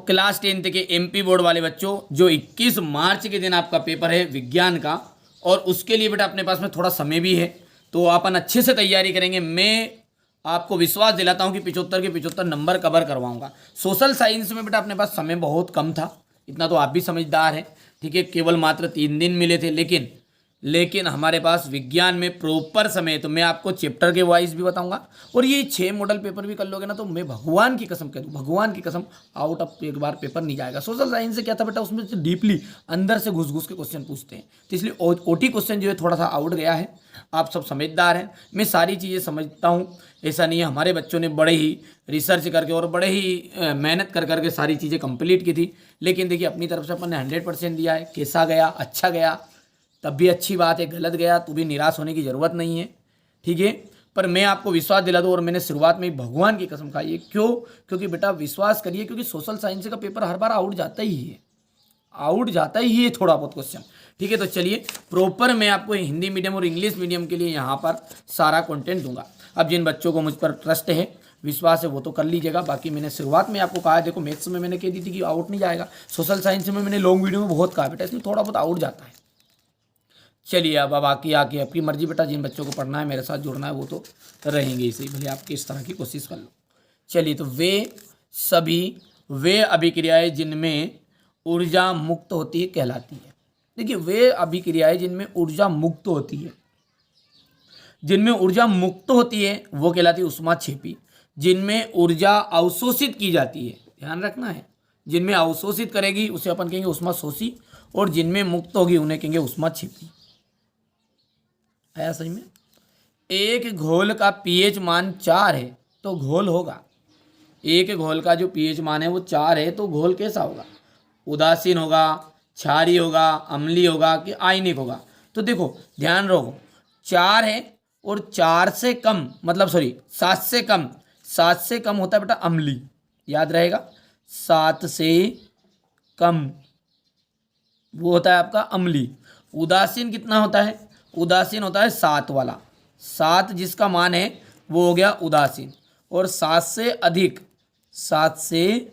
Class 10 के MP board वाले बच्चों, जो 21 मार्च के दिन आपका पेपर है विज्ञान का, और उसके लिए बेटा अपने पास में थोड़ा समय भी है, तो अपन अच्छे से तैयारी करेंगे। मैं आपको विश्वास दिलाता हूं कि 75 के 75 नंबर कवर करवाऊंगा। सोशल साइंस में बेटा अपने पास समय बहुत कम था, इतना तो आप भी समझदार हैं, ठीक है, केवल मात्र 3 दिन मिले थे, लेकिन हमारे पास विज्ञान में प्रॉपर समय, तो मैं आपको चैप्टर के वाइज भी बताऊंगा, और ये 6 मॉडल पेपर भी कर लोगे ना, तो मैं भगवान की कसम कह दूं, भगवान की कसम, आउट ऑफ एक बार पेपर नहीं जाएगा। सोशल साइंस से क्या था बेटा, उसमें से डीपली अंदर से घुस घुस के क्वेश्चन पूछते हैं, तो इसलिए ओटी क्वेश्चन जो है थोड़ा सा आउट गया है। आप सब समझदार हैं, मैं सारी चीज़ें समझता हूँ, ऐसा नहीं है। हमारे बच्चों ने बड़े ही रिसर्च करके और बड़े ही मेहनत कर करके सारी चीज़ें कंप्लीट की थी, लेकिन देखिए अपनी तरफ से अपन ने 100% दिया है। कैसा गया, अच्छा गया तब भी अच्छी बात है, गलत गया तो भी निराश होने की ज़रूरत नहीं है, ठीक है। पर मैं आपको विश्वास दिला दूँ, और मैंने शुरुआत में ही भगवान की कसम खाई है, क्यों, क्योंकि बेटा विश्वास करिए, क्योंकि सोशल साइंस का पेपर हर बार आउट जाता ही है, आउट जाता ही है थोड़ा बहुत क्वेश्चन, ठीक है। तो चलिए प्रॉपर मैं आपको हिंदी मीडियम और इंग्लिश मीडियम के लिए यहाँ पर सारा कंटेंट दूंगा। अब जिन बच्चों को मुझ पर ट्रस्ट है, विश्वास है, वो तो कर लीजिएगा। बाकी मैंने शुरुआत में आपको कहा है, देखो मैथ्स में मैंने कह दी थी कि आउट नहीं जाएगा, सोशल साइंस में मैंने लॉन्ग वीडियो में बहुत कहा बेटा इसमें थोड़ा बहुत आउट जाता है। चलिए अब बाकी आके आपकी मर्जी बेटा, जिन बच्चों को पढ़ना है मेरे साथ जुड़ना है वो तो रहेंगे इसी, भले आप किस तरह की कोशिश कर लो। चलिए, तो वे अभिक्रियाएं जिनमें ऊर्जा मुक्त होती है कहलाती है। देखिए वे अभिक्रियाएं जिनमें ऊर्जा मुक्त होती है, जिनमें ऊर्जा मुक्त होती है वो कहलाती है ऊष्माक्षेपी। जिनमें ऊर्जा अवशोषित की जाती है, ध्यान रखना है, जिनमें अवशोषित करेगी उसे अपन कहेंगे ऊष्माशोषी, और जिनमें मुक्त होगी उन्हें कहेंगे ऊष्माक्षेपी। आया समझ में? एक घोल का पीएच मान 4 है तो घोल होगा, एक घोल का जो पीएच मान है वो 4 है तो घोल कैसा होगा, उदासीन होगा, क्षारीय होगा, अम्लीय होगा कि आयनिक होगा। तो देखो ध्यान रखो, 4 है और 4 से कम, मतलब सॉरी 7 से कम, 7 से कम होता है बेटा अम्लीय, याद रहेगा, 7 से कम वो होता है आपका अम्लीय। उदासीन कितना होता है, उदासीन होता है 7 वाला, 7 जिसका मान है वो हो गया उदासीन, और 7 से अधिक, 7 से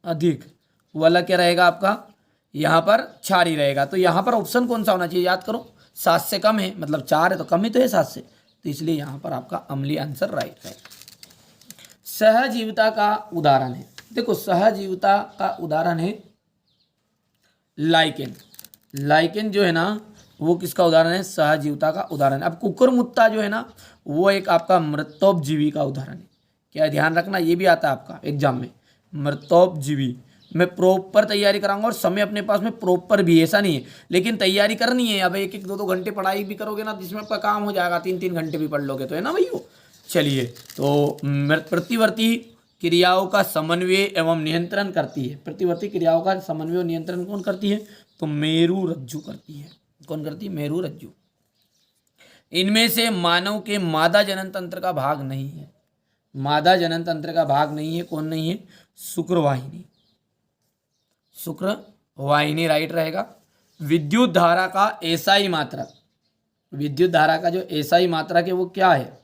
अधिक वाला क्या रहेगा आपका, यहाँ पर क्षारीय रहेगा। तो यहाँ पर ऑप्शन कौन सा होना चाहिए, याद करो, 7 से कम है, मतलब 4 है तो कम ही तो है 7 से, तो इसलिए यहाँ पर आपका अम्लीय आंसर राइट है। सहजीविता का उदाहरण है, देखो सहजीविता का उदाहरण है लाइकेन। लाइकेन जो है ना वो किसका उदाहरण है, सहजीविता का उदाहरण। अब कुकुरमुत्ता जो है ना वो एक आपका मृतोपजीवी का उदाहरण है। क्या ध्यान रखना, ये भी आता है आपका एग्जाम में, मृतोपजीवी। मैं प्रॉपर तैयारी कराऊंगा और समय अपने पास में प्रॉपर भी, ऐसा नहीं है, लेकिन तैयारी करनी है। अब 1-1 2-2 घंटे पढ़ाई भी करोगे ना जिसमें आपका काम हो जाएगा, 3-3 घंटे भी पढ़ लोगे तो, है ना भैया। चलिए, तो प्रतिवर्ती क्रियाओं का समन्वय एवं नियंत्रण करती है, प्रतिवर्ती क्रियाओं का समन्वय और नियंत्रण कौन करती है, तो मेरु रज्जु करती है। कौन करती है, मेरु रज्जु। इनमें से मानव के मादा जनन तंत्र का भाग नहीं है, मादा जनन तंत्र का भाग नहीं है, कौन नहीं है, शुक्रवाहिनी, शुक्रवाहिनी राइट रहेगा। विद्युत धारा का एसआई मात्रक, विद्युत धारा का जो एसआई मात्रक है वो क्या है,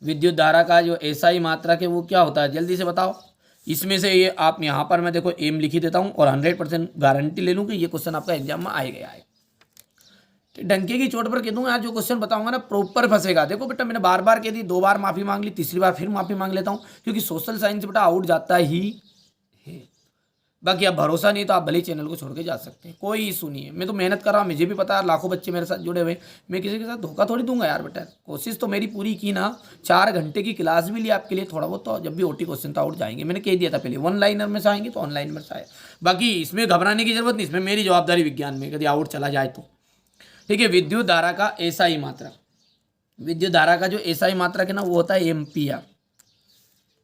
विद्युत धारा का जो एसआई मात्रक है वो क्या होता है, जल्दी से बताओ। इसमें से ये आप यहाँ पर मैं देखो एम लिखी देता हूँ और 100% गारंटी ले लूँ कि ये क्वेश्चन आपका एग्जाम में आएगा आएगा। डंके की चोट पर कह दूंगा यार, जो क्वेश्चन बताऊंगा ना प्रॉपर फंसेगा। देखो बेटा मैंने बार बार कह दी, 2 बार माफी मांग ली, तीसरी बार फिर माफी मांग लेता हूँ, क्योंकि सोशल साइंस बेटा आउट जाता ही है। बाकी अब भरोसा नहीं तो आप भले ही चैनल को छोड़ के जा सकते हैं, कोई इशू नहीं है। मैं तो मेहनत कर रहा हूँ, मुझे भी पता है, लाखों बच्चे मेरे साथ जुड़े हुए, मैं किसी के साथ धोखा थोड़ी दूंगा यार बेटा। कोशिश तो मेरी पूरी की ना, 4 घंटे की क्लास भी ली आपके लिए, थोड़ा बहुत तो जब भी ओटी क्वेश्चन तो आउट जाएंगे। मैंने कह दिया था पहले, 1 लाइनर में से आएंगे तो ऑनलाइन में से आए। बाकी इसमें घबराने की जरूरत नहीं, इसमें मेरी जवाबदारी विज्ञान में, कभी आउट चला जाए तो ठीक है। विद्युत धारा का एसआई मात्रक, विद्युत धारा का जो एसआई मात्रक है ना वो होता है एम्पियर।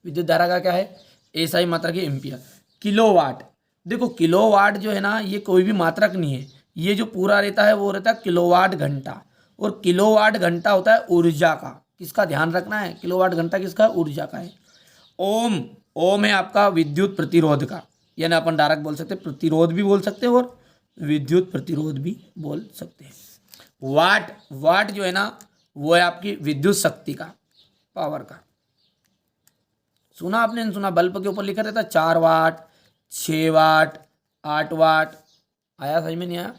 विद्युत धारा का क्या है, एसआई मात्रक है एम्पियर। किलोवाट, देखो किलोवाट जो है ना ये कोई भी मात्रक नहीं है, ये जो पूरा रहता है वो रहता है किलोवाट घंटा, और किलोवाट घंटा होता है ऊर्जा का। किसका ध्यान रखना है, किलोवाट घंटा किसका, ऊर्जा का है। ओम, ओम है आपका विद्युत प्रतिरोध का, यानी अपन डायरेक्ट बोल सकते हैं प्रतिरोध भी बोल सकते हैं और विद्युत प्रतिरोध भी बोल सकते हैं। वाट, वाट जो है ना वो है आपकी विद्युत शक्ति का, पावर का। सुना आपने, नहीं सुना? बल्ब के ऊपर लिखा रहता 4 वाट, 6 वाट, 8 वाट। आया समझ में? नहीं आया?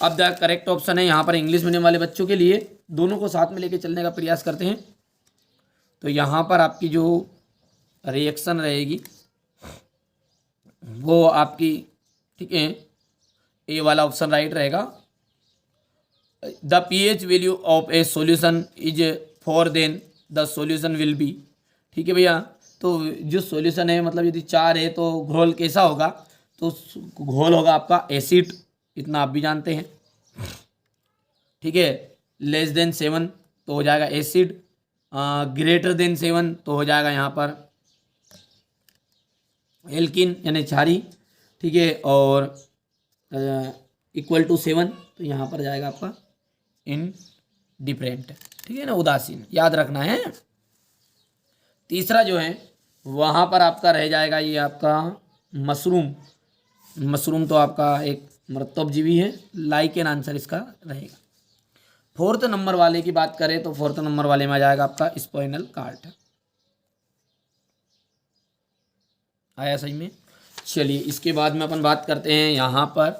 अब द करेक्ट ऑप्शन है यहाँ पर इंग्लिश मीडियम वाले बच्चों के लिए, दोनों को साथ में लेके चलने का प्रयास करते हैं। तो यहाँ पर आपकी जो रिएक्शन रहेगी वो आपकी, ठीक है, ए वाला ऑप्शन राइट रहेगा। The pH value of a solution is 4 then the solution will be. ठीक है भैया, तो जो सॉल्यूशन है मतलब यदि 4 है तो घोल कैसा होगा? तो घोल होगा आपका एसिड, इतना आप भी जानते हैं। ठीक है, लेस देन 7 तो हो जाएगा एसिड, ग्रेटर देन 7 तो हो जाएगा यहाँ पर एल्किन यानी क्षारी। ठीक है, और इक्वल टू 7 तो यहाँ पर जाएगा आपका इनडिफरेंट। ठीक है ना, उदासीन, याद रखना है। तीसरा जो है वहाँ पर आपका रह जाएगा ये आपका मशरूम। मशरूम तो आपका एक मृतोपजीवी है, लाइक एन आंसर इसका रहेगा। फोर्थ नंबर वाले की बात करें तो फोर्थ नंबर वाले में आ जाएगा आपका स्पाइनल कॉर्ड। आया सही में? चलिए इसके बाद में अपन बात करते हैं यहाँ पर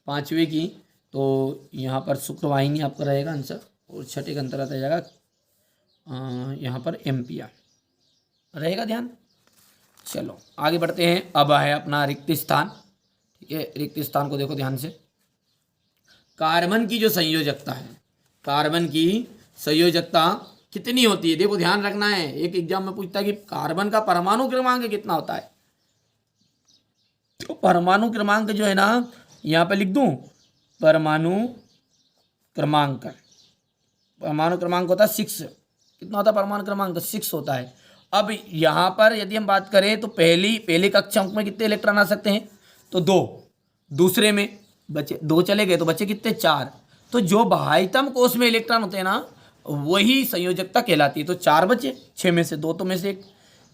पांचवे की। तो यहाँ पर शुक्रवाहिनी आपका रहेगा आंसर, और छठे का अंतर्गत आ जाएगा यहाँ पर एम्पिया रहेगा, ध्यान। चलो आगे बढ़ते हैं। अब है अपना रिक्त स्थान। ठीक है, रिक्त स्थान को देखो ध्यान से। कार्बन की जो संयोजकता है, कार्बन की संयोजकता कितनी होती है? देखो ध्यान रखना है, एक एग्जाम में पूछता है कि कार्बन का परमाणु क्रमांक कितना होता है। तो परमाणु क्रमांक जो है ना, यहाँ पे लिख दूं, परमाणु क्रमांक, परमाणु क्रमांक होता है 6। कितना होता है परमाणु क्रमांक? 6 होता है। अब यहाँ पर यदि हम बात करें तो पहले कक्षांक में कितने इलेक्ट्रॉन आ सकते हैं? तो 2। दूसरे में बचे 2, चले गए तो बचे कितने? 4। तो जो बाह्यतम कोष में इलेक्ट्रॉन होते हैं ना, वही संयोजकता कहलाती है। तो 4 बचे, 6 में से 2 तो में से 1,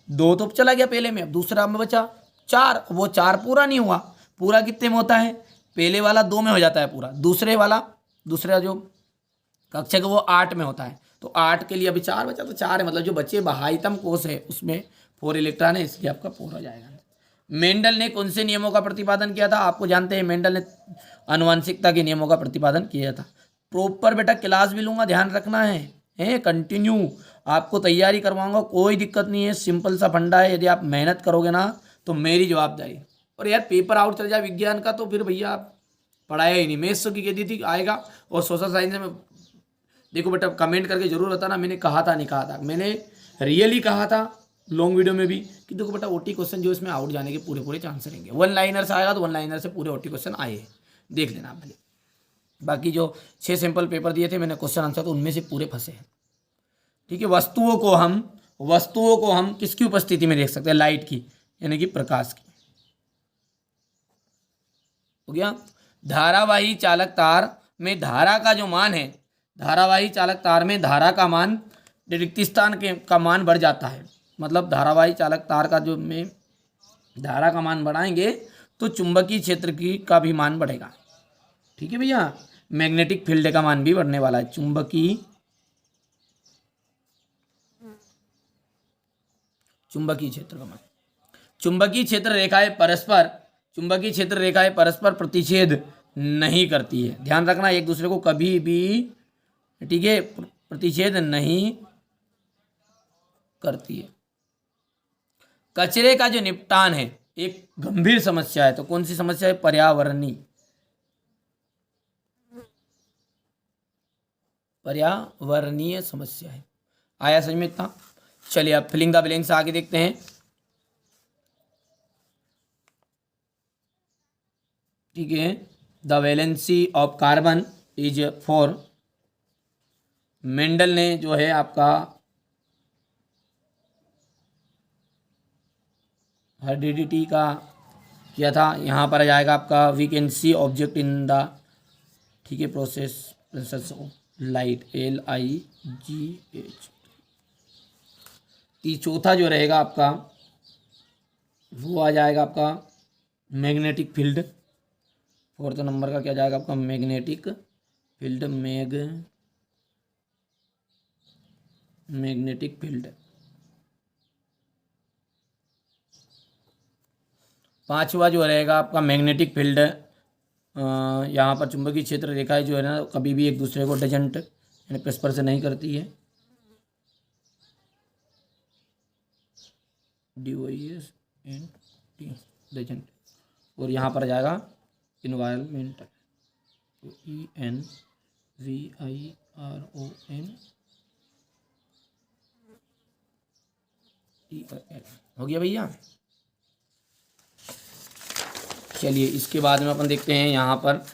2 तो चला गया पहले में, अब दूसरा में बचा 4। वो 4 पूरा नहीं हुआ। पूरा कितने में होता है? पहले वाला 2 में हो जाता है पूरा, दूसरा जो कक्षक वो 8 में होता है। तो 8 के लिए अभी 4 बचा, तो 4 है, मतलब जो बचे बाह्यतम कोष है उसमें 4 इलेक्ट्रॉन है, इसलिए आपका 4 हो जाएगा। मेंडल ने कौन से नियमों का प्रतिपादन किया था? आपको जानते हैं मेंडल ने आनुवंशिकता के नियमों का प्रतिपादन किया था। प्रॉपर बेटा क्लास भी लूंगा, ध्यान रखना है कंटिन्यू आपको तैयारी करवाऊंगा, कोई दिक्कत नहीं है। सिंपल सा फंडा है, यदि आप मेहनत करोगे ना तो मेरी जवाबदारी। और यार पेपर आउट चल जाए विज्ञान का तो फिर भैया आप पढ़ाया ही नहीं। मैथ्स की कहती थी आएगा, और सोशल साइंस में देखो बेटा कमेंट करके जरूर बताना मैंने कहा था नहीं कहा था। मैंने रियली कहा था लॉन्ग वीडियो में भी कि देखो बेटा ओटी क्वेश्चन जो इसमें आउट जाने के पूरे चांस रहेंगे। 1 लाइनर से आएगा तो 1 लाइनर से पूरे ओटी क्वेश्चन आए हैं, देख लेना आप भले। बाकी जो 6 सैंपल पेपर दिए थे मैंने क्वेश्चन आंसर, तो उनमें से पूरे फंसे हैं। ठीक है, वस्तुओं को हम किसकी उपस्थिति में देख सकते हैं? लाइट की, यानी कि प्रकाश की। हो गया। धारावाही चालक तार में धारा का जो मान है, धारावाही चालक तार में धारा का मान रिक्त स्थान का मान बढ़ जाता है। मतलब धारावाही चालक तार का जो में धारा का मान बढ़ाएंगे तो चुंबकीय क्षेत्र की का भी मान बढ़ेगा। ठीक है भैया, मैग्नेटिक फील्ड का मान भी बढ़ने वाला है। चुंबकीय क्षेत्र का मान, चुंबकीय क्षेत्र रेखाएं परस्पर प्रतिच्छेद नहीं करती है। ध्यान रखना, एक दूसरे को कभी भी, ठीक है, प्रतिच्छेद नहीं करती है। कचरे का जो निपटान है एक गंभीर समस्या है। तो कौन सी समस्या है? पर्यावरणीय समस्या है। आया समझ में इतना? चलिए अब फिलिंग द ब्लैंक्स आगे देखते हैं। ठीक है, the valency of carbon is 4। Mendel ने जो है आपका हेरिडिटी का किया था। यहाँ पर आ जाएगा आपका we can see object in the, ठीक है, प्रोसेस ऑफ लाइट, LIGH। चौथा जो रहेगा आपका वो आ जाएगा आपका मैग्नेटिक फील्ड। फोर्थ नंबर का क्या जाएगा आपका? Magnetic field, magnetic field. पांचवा जो रहेगा आपका मैग्नेटिक फील्ड, यहाँ पर चुंबकीय क्षेत्र रेखाएं जो है ना कभी भी एक दूसरे को डजेंट यानी परस्पर नहीं करती है, DOESNT डजेंट। और यहाँ पर आ जाएगा इन्वायरमेंटल, तो ENVIRONTEL हो गया भैया। चलिए इसके बाद में अपन देखते हैं यहाँ पर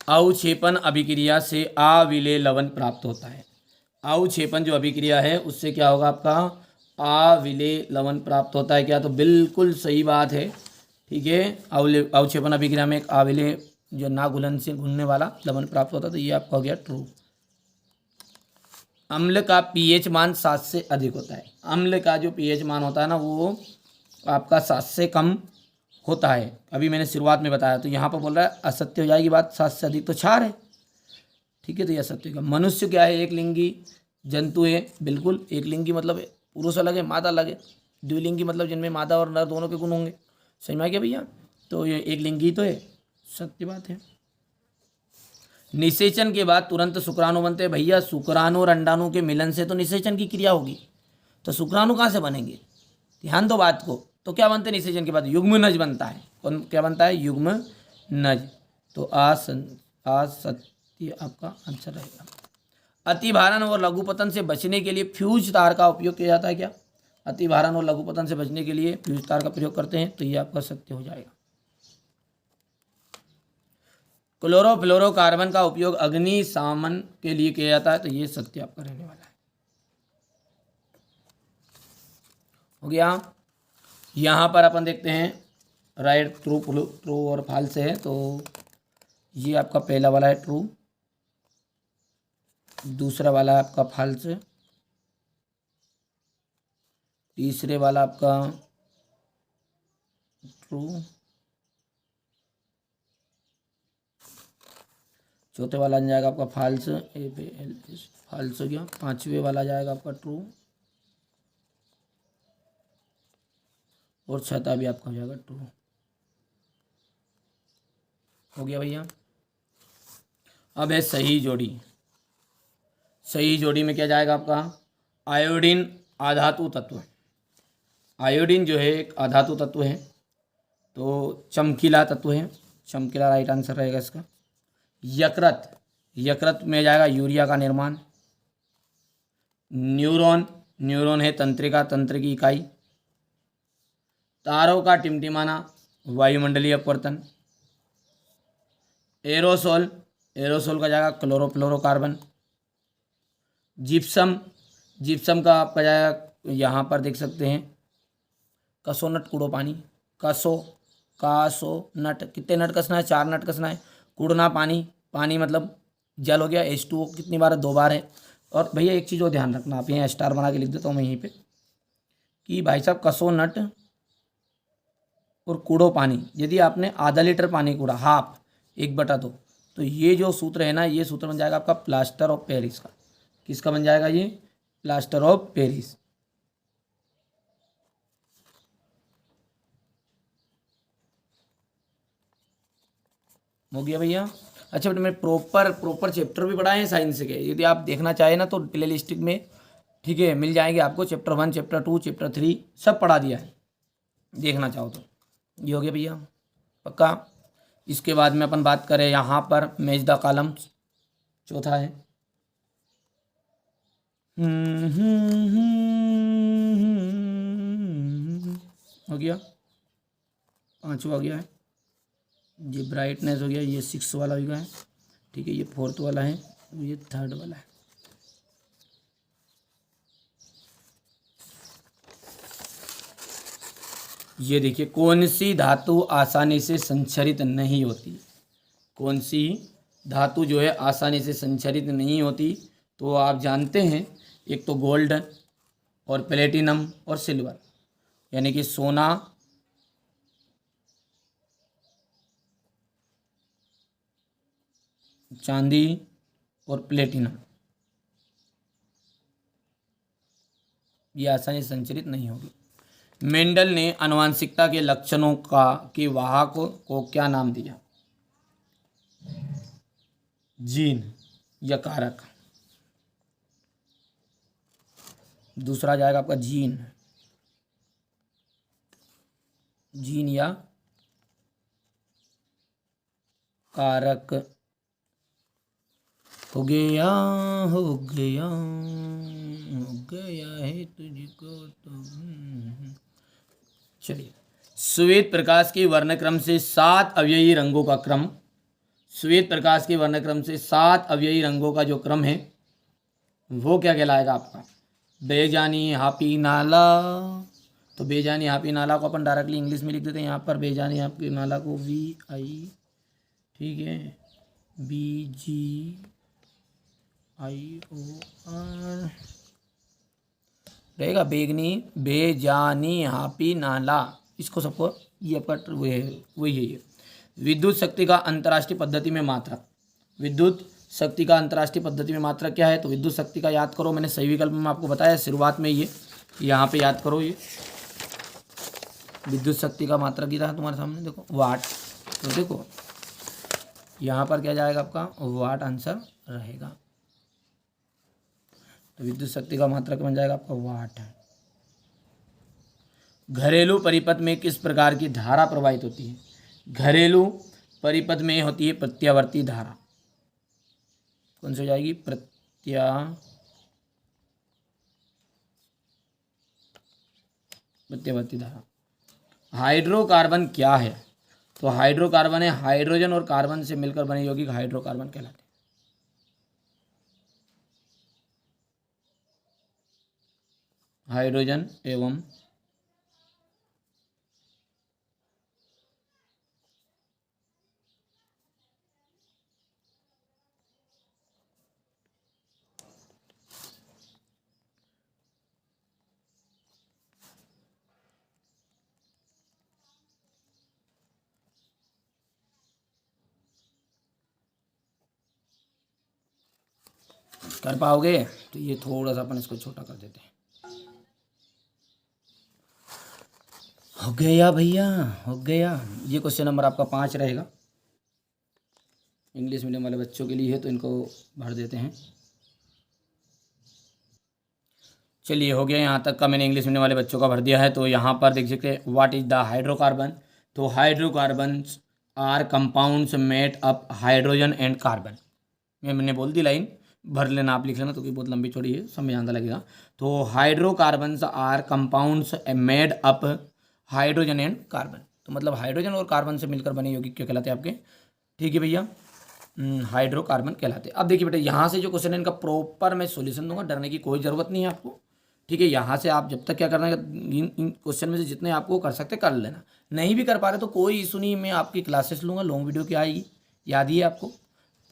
अवक्षेपण अभिक्रिया से अविलेय लवण प्राप्त होता है। अवक्षेपण जो अभिक्रिया है उससे क्या होगा, आपका अविलेय लवण प्राप्त होता है क्या, तो बिल्कुल सही बात है। ठीक है, अवक्षेपण अभिक्रिया में एक अविलेय जो ना घुलनशील घुलने वाला लवण प्राप्त होता है, तो ये आपका हो गया ट्रू। अम्ल का पीएच मान 7 से अधिक होता है। अम्ल का जो पीएच मान होता है ना वो आपका 7 से कम होता है। अभी मैंने शुरुआत में बताया, तो यहाँ पर बोल रहा है असत्य हो जाएगी बात, 7 से अधिक तो क्षार है। ठीक है, तो ये असत्य का। मनुष्य क्या है, एक लिंगी जंतु है। बिल्कुल, एक लिंगी मतलब पुरुष अलग है मादा अलग है। द्विलिंगी मतलब जिनमें मादा और नर दोनों के गुण होंगे। समझ में आ गया भैया, तो ये एक लिंगी तो है, सत्य बात है। निषेचन के बाद तुरंत शुक्राणु बनते हैं। भैया शुक्राणु और अंडाणु के मिलन से तो निषेचन की क्रिया होगी, तो शुक्राणु कहाँ से बनेंगे, ध्यान दो बात को। तो क्या बनते हैं निषेचन के बाद, युग्मनज बनता है। कौन क्या बनता है, युग्मनज। तो असत्य आपका आंसर रहेगा। अतिभारण और लघुपतन से बचने के लिए फ्यूज तार का उपयोग किया जाता है क्या, अतिभारण और लघुपतन से बचने के लिए फ्यूज तार का प्रयोग करते हैं, तो ये आपका सत्य हो जाएगा। क्लोरोफ्लोरोकार्बन का उपयोग अग्निशमन के लिए किया जाता है, तो ये सत्य आपका रहने वाला है। हो गया। यहाँ पर अपन देखते हैं राइट ट्रू और फॉल्स है, तो ये आपका पहला वाला है ट्रू, दूसरा वाला है आपका फॉल्स, तीसरे वाला आपका ट्रू, चौथे वाला आ जाएगा आपका फॉल्स, फॉल्स हो गया। पांचवे वाला जाएगा आपका ट्रू, और छठा भी आपका हो जाएगा ट्रू। हो गया भैया। अब है सही जोड़ी। सही जोड़ी में क्या जाएगा आपका, आयोडीन अधातु तत्व। आयोडीन जो है एक अधातु तत्व है, तो चमकीला तत्व है, चमकीला राइट आंसर रहेगा इसका। यकृत, यकृत में जाएगा यूरिया का निर्माण। न्यूरॉन, न्यूरॉन है तंत्रिका, तंत्र की इकाई। तारों का टिमटिमाना, वायुमंडलीय अपवर्तन। एरोसोल, एरोसोल का जाएगा क्लोरोफ्लोरोकार्बन। जिप्सम, जिप्सम का आपका जाएगा यहाँ पर देख सकते हैं कसोनट कूड़ो पानी। कासो नट, कितने नट कसना है, 4 नट कसना है। कूड़ना पानी, पानी मतलब जल हो गया। H2O कितनी बार है, 2 बार है। और भैया एक चीज़ और ध्यान रखना, आप यहाँ स्टार बना के लिख देता हूँ मैं यहीं पे, कि भाई साहब कसो नट और कूड़ो पानी, यदि आपने आधा लीटर पानी कूड़ा, हाफ 1/2, तो ये जो सूत्र है ना, ये सूत्र बन जाएगा आपका प्लास्टर ऑफ पेरिस का। किसका बन जाएगा ये, प्लास्टर ऑफ पेरिस। हो गया भैया। अच्छा बेटा, मैं प्रॉपर चैप्टर भी पढ़ाए हैं साइंस के, यदि आप देखना चाहें ना तो प्ले लिस्ट में, ठीक है, मिल जाएंगे आपको। चैप्टर 1, चैप्टर 2, चैप्टर 3 सब पढ़ा दिया है, देखना चाहो तो। ये हो गया भैया पक्का। इसके बाद में अपन बात करें यहाँ पर मैच द कॉलम्स, चौथा है। हो गया, पांचवा हो गया है। ये ब्राइटनेस हो गया, ये 6 वाला हो गया है। ठीक है, ये 4th वाला है, ये 3rd वाला है। ये देखिए, कौन सी धातु आसानी से संक्षरित नहीं होती, कौन सी धातु जो है आसानी से संक्षरित नहीं होती, तो आप जानते हैं एक तो गोल्ड और प्लेटिनम और सिल्वर, यानी कि सोना, चांदी और प्लेटिनम, ये आसानी से संचरित नहीं होगी। मेंडल ने आनुवंशिकता के लक्षणों का के वाहक को क्या नाम दिया? जीन या कारक? दूसरा जाएगा आपका जीन, जीन या कारक। हो गया हो गया हो गया है तुझको तो। चलिए, श्वेत प्रकाश के वर्णक्रम से 7 अवयवी रंगों का क्रम, श्वेत प्रकाश के वर्णक्रम से 7 अवयवी रंगों का जो क्रम है वो क्या कहलाएगा आपका? बेजानी हापी नाला। तो बेजानी हापी नाला को अपन डायरेक्टली इंग्लिश में लिख देते हैं यहाँ पर। बेजानी हापी नाला को VI, ठीक है, BGIOR रहेगा। बेगनी बेजानी हापी नाला, इसको सबको ये आपका वही है। विद्युत शक्ति का अंतर्राष्ट्रीय पद्धति में मात्रक, विद्युत शक्ति का अंतर्राष्ट्रीय पद्धति में मात्रक क्या है? तो विद्युत शक्ति का याद करो, मैंने सही विकल्प में आपको बताया शुरुआत में, ये यहाँ पे याद करो। ये विद्युत शक्ति का मात्रक ही था तुम्हारे सामने, देखो वाट। तो देखो यहाँ पर क्या जाएगा आपका? वाट आंसर रहेगा। तो विद्युत शक्ति का मात्रक बन जाएगा आपका वाट। घरेलू परिपथ में किस प्रकार की धारा प्रवाहित होती है? घरेलू परिपथ में होती है प्रत्यावर्ती धारा। कौन सी हो जाएगी? प्रत्यावर्ती धारा। हाइड्रोकार्बन क्या है? तो हाइड्रोकार्बन है हाइड्रोजन और कार्बन से मिलकर बने यौगिक हाइड्रोकार्बन कहलाते हैं। हाइड्रोजन एवं कर पाओगे? तो ये थोड़ा सा अपन इसको छोटा कर देते हैं। हो गया भैया, हो गया। ये क्वेश्चन नंबर आपका 5 रहेगा। इंग्लिश मीडियम वाले बच्चों के लिए है तो इनको भर देते हैं। चलिए, हो गया यहाँ तक का, मैंने इंग्लिश मीडियम वाले बच्चों का भर दिया है। तो यहाँ पर देख सकते हैं व्हाट इज द हाइड्रोकार्बन। तो hydrocarbons are compounds made up hydrogen and carbon. मैंने बोल दी लाइन, भर लेना, आप लिख लेना, तो बहुत लंबी चौड़ी है, समय ज़्यादा लगेगा। तो hydrocarbons are compounds made up hydrogen and carbon. तो मतलब हाइड्रोजन और कार्बन से मिलकर बने यौगिक क्या कहलाते हैं आपके? ठीक है भैया, हाइड्रोकार्बन कहलाते हैं। अब देखिए बेटा, यहाँ से जो क्वेश्चन है इनका प्रॉपर मैं सॉल्यूशन दूंगा, डरने की कोई ज़रूरत नहीं है आपको। ठीक है, यहाँ से आप जब तक क्या करना है, इन क्वेश्चन में से जितने आपको कर सकते कर लेना। नहीं भी कर पा रहे तो कोई इशू नहीं, मैं आपकी क्लासेस लूँगा, लॉन्ग वीडियो की आएगी, याद ही है आपको।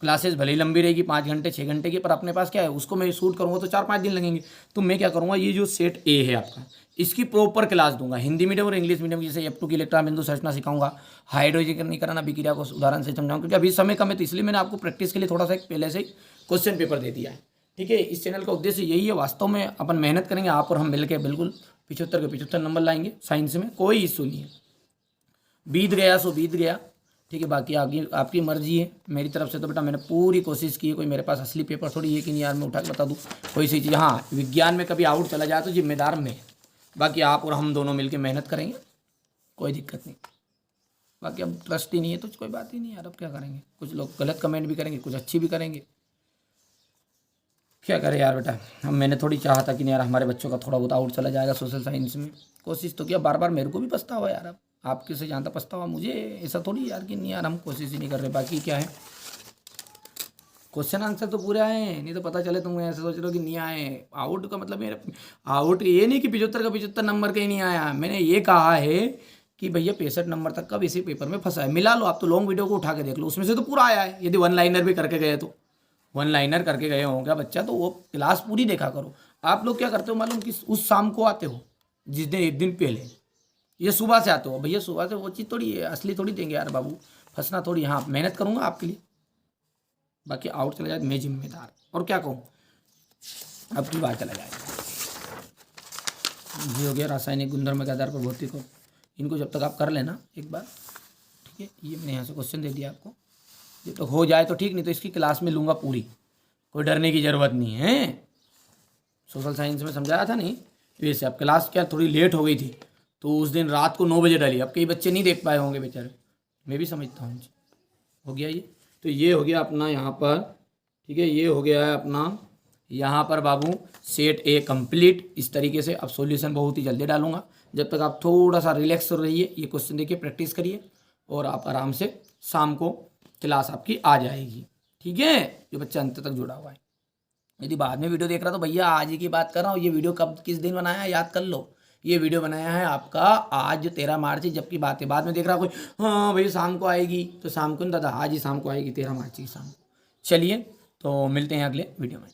क्लासेस भले ही लंबी रहेगी 5 घंटे 6 घंटे की, पर अपने पास क्या है, उसको मैं शूट करूँगा तो 4-5 दिन लगेंगे। तो मैं क्या करूँगा, ये जो सेट ए है आपका, इसकी प्रॉपर क्लास दूंगा, हिंदी मीडियम और इंग्लिश मीडियम, जैसे F2 की इलेक्ट्रॉन बिंदु संरचना सिखाऊंगा, हाइड्रोजनीकरण अभिक्रिया को उदाहरण से समझाऊंगा, क्योंकि अभी समय कम है, तो इसलिए मैंने आपको प्रैक्टिस के लिए थोड़ा सा एक पहले से क्वेश्चन पेपर दे दिया है। ठीक है, इस चैनल का उद्देश्य यही है, वास्तव में अपन मेहनत करेंगे, आप और हम मिलकर बिल्कुल 75 के 75 नंबर लाएंगे। साइंस में कोई इशू नहीं है, बीत गया सो बीत गया। ठीक है, बाकी आपकी मर्जी है। मेरी तरफ से तो बेटा मैंने पूरी कोशिश की है, कोई मेरे पास असली पेपर थोड़ी है कि नहीं यार मैं उठा के बता दूँ कोई सी चीज़। हाँ, विज्ञान में कभी आउट चला जाए तो जिम्मेदार मैं, बाकी आप और हम दोनों मिलकर मेहनत करेंगे, कोई दिक्कत नहीं। बाकी अब ट्रस्ट ही नहीं है तो कोई बात ही नहीं यार, अब क्या करेंगे। कुछ लोग गलत कमेंट भी करेंगे, कुछ अच्छी भी करेंगे, क्या करें यार बेटा। हम मैंने थोड़ी चाहा था कि नहीं यार हमारे बच्चों का थोड़ा बहुत आउट चला जाएगा सोशल साइंस में, कोशिश तो किया, बार बार मेरे को भी पछतावा यार, अब आपके से जानता पछतावा मुझे, ऐसा थोड़ी यार कि नहीं यार हम कोशिश ही नहीं कर रहे। बाकी क्या है, क्वेश्चन आंसर तो पूरे आए हैं, नहीं तो पता चले तुम ऐसे सोच रहे हो कि नहीं आए। आउट का मतलब मेरा आउट ये नहीं कि 75 का 75 नंबर का ही नहीं आया, मैंने ये कहा है कि भैया 65 नंबर तक का इसी पेपर में फंसा है। मिला लो आप, तो लॉन्ग वीडियो को उठा के देख लो, उसमें से तो पूरा आया है। यदि 1 लाइनर भी करके गए तो 1 लाइनर करके गए होंगे बच्चा, तो वो क्लास पूरी देखा करो। आप लोग क्या करते हो मालूम, कि उस शाम को आते हो जिस दिन 1 दिन पहले, ये सुबह से आते हो। भैया सुबह से वो चीज़ थोड़ी है, असली थोड़ी देंगे यार बाबू, फंसना थोड़ी। हाँ, मेहनत करूँगा आपके लिए, बाकी आउट चला जाए मैं जिम्मेदार। और क्या कहूँ, अब की बात चला जाएगा, ये हो गया रासायनिक गुणधर्म के आधार पर भौतिक और इनको जब तक आप कर लेना एक बार, ठीक है। ये मैंने यहाँ से क्वेश्चन दे दिया आपको, जब तक हो जाए तो ठीक, नहीं तो इसकी क्लास में लूँगा पूरी, कोई डरने की ज़रूरत नहीं है। सोशल साइंस में समझाया था नहीं, तो वैसे अब क्लास क्या थोड़ी लेट हो गई थी, तो उस दिन रात को 9 बजे डाली, अब कई बच्चे नहीं देख पाए होंगे बेचारे, मैं भी समझता हूँ। हो गया ये, तो ये हो गया अपना यहाँ पर, ठीक है। ये हो गया है अपना यहाँ पर बाबू सेट ए कंप्लीट। इस तरीके से अब सॉल्यूशन बहुत ही जल्दी डालूंगा, जब तक आप थोड़ा सा रिलैक्स रहिए, ये क्वेश्चन देखिए, प्रैक्टिस करिए, और आप आराम से शाम को क्लास आपकी आ जाएगी, ठीक है, जो बच्चा अंत तक जुड़ा हुआ है। यदि बाद में वीडियो देख रहा तो भैया आज ही की बात कर रहा हूँ, ये वीडियो कब किस दिन बनाया है याद कर लो। ये वीडियो बनाया है आपका आज 13 मार्च है, जबकि बात है बाद में देख रहा कोई, हाँ भैया शाम को आएगी, तो शाम को नहीं दादा, आज ही शाम को आएगी, 13 मार्च की शाम को। चलिए तो मिलते हैं अगले वीडियो में।